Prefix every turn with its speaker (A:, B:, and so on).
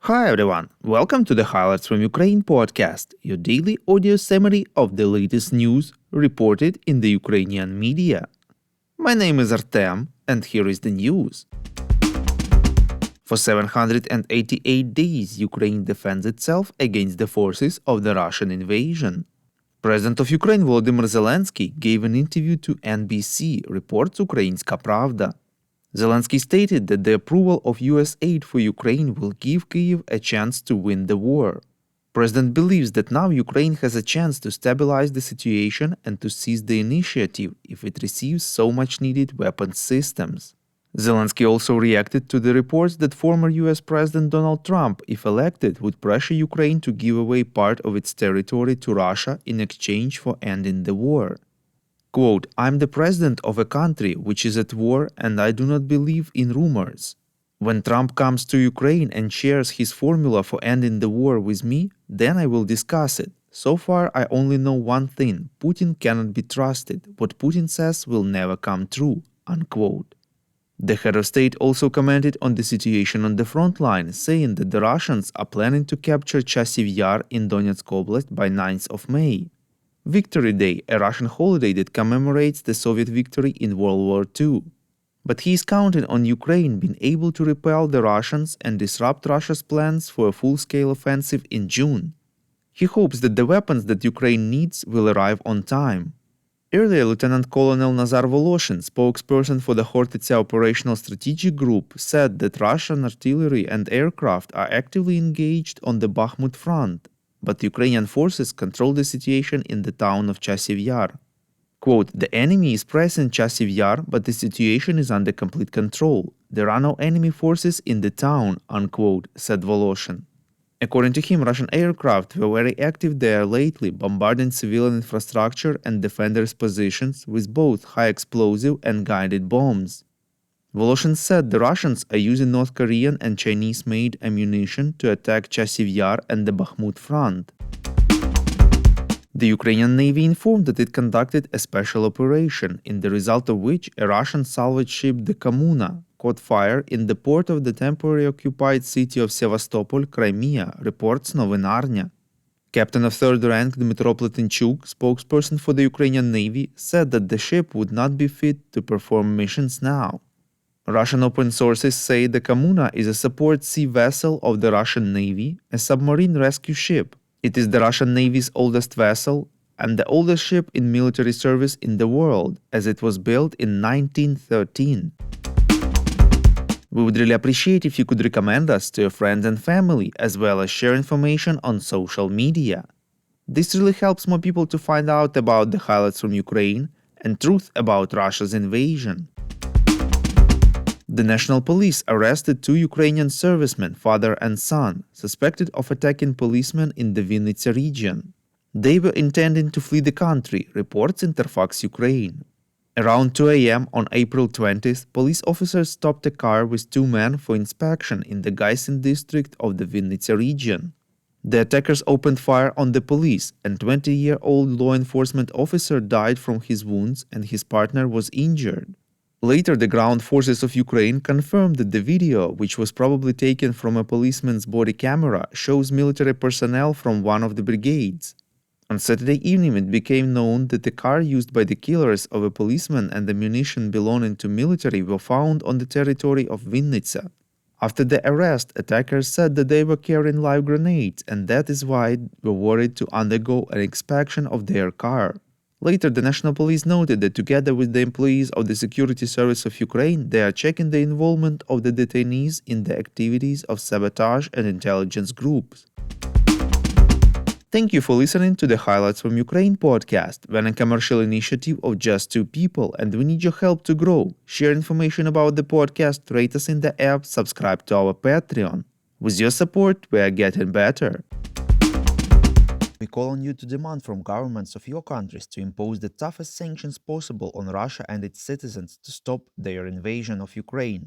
A: Hi everyone, welcome to the Highlights from Ukraine podcast, your daily audio summary of the latest news reported in the Ukrainian media. My name is Artem, and here is the news. For 788 days, Ukraine defends itself against the forces of the Russian invasion. President of Ukraine Volodymyr Zelensky gave an interview to NBC, reports Ukrainska Pravda. Zelensky stated that the approval of US aid for Ukraine will give Kyiv a chance to win the war. President believes that now Ukraine has a chance to stabilize the situation and to seize the initiative if it receives so much needed weapons systems. Zelensky also reacted to the reports that former US President Donald Trump, if elected, would pressure Ukraine to give away part of its territory to Russia in exchange for ending the war. Quote, "I'm the president of a country which is at war and I do not believe in rumors. When Trump comes to Ukraine and shares his formula for ending the war with me, then I will discuss it. So far I only know one thing, Putin cannot be trusted. What Putin says will never come true." Unquote. The head of state also commented on the situation on the front line, saying that the Russians are planning to capture Chasiv Yar in Donetsk Oblast by 9th of May. Victory Day, a Russian holiday that commemorates the Soviet victory in World War II. But he is counting on Ukraine being able to repel the Russians and disrupt Russia's plans for a full-scale offensive in June. He hopes that the weapons that Ukraine needs will arrive on time. Earlier, Lieutenant Colonel Nazar Voloshin, spokesperson for the Khortytsia Operational Strategic Group, said that Russian artillery and aircraft are actively engaged on the Bakhmut front, but Ukrainian forces control the situation in the town of Chasiv Yar. Quote, "The enemy is pressing Chasiv Yar, but the situation is under complete control. There are no enemy forces in the town," unquote, said Voloshin. According to him, Russian aircraft were very active there lately, bombarding civilian infrastructure and defenders' positions with both high-explosive and guided bombs. Voloshin said the Russians are using North Korean and Chinese-made ammunition to attack Chasiv Yar and the Bakhmut front. The Ukrainian Navy informed that it conducted a special operation, in the result of which a Russian salvage ship, the Kamuna, caught fire in the port of the temporarily occupied city of Sevastopol, Crimea, reports Novinarnya. Captain of 3rd rank Dmytro Platenchuk, spokesperson for the Ukrainian Navy, said that the ship would not be fit to perform missions now. Russian open sources say the Kamuna is a support sea vessel of the Russian Navy, a submarine rescue ship. It is the Russian Navy's oldest vessel and the oldest ship in military service in the world, as it was built in 1913. We would really appreciate if you could recommend us to your friends and family, as well as share information on social media. This really helps more people to find out about the highlights from Ukraine and truth about Russia's invasion. The National Police arrested 2 Ukrainian servicemen, father and son, suspected of attacking policemen in the Vinnytsia region. They were intending to flee the country, reports Interfax Ukraine. Around 2 a.m. on April 20th, police officers stopped a car with 2 men for inspection in the Gaisin district of the Vinnytsia region. The attackers opened fire on the police, and 20-year-old law enforcement officer died from his wounds and his partner was injured. Later, the ground forces of Ukraine confirmed that the video, which was probably taken from a policeman's body camera, shows military personnel from one of the brigades. On Saturday evening, it became known that the car used by the killers of a policeman and ammunition belonging to military were found on the territory of Vinnytsia. After the arrest, attackers said that they were carrying live grenades, and that is why they were worried to undergo an inspection of their car. Later, the National Police noted that together with the employees of the Security Service of Ukraine, they are checking the involvement of the detainees in the activities of sabotage and intelligence groups. Thank you for listening to the Highlights from Ukraine podcast. We're a commercial initiative of just 2 people, and we need your help to grow. Share information about the podcast, rate us in the app, subscribe to our Patreon. With your support, we are getting better. We call on you to demand from governments of your countries to impose the toughest sanctions possible on Russia and its citizens to stop their invasion of Ukraine.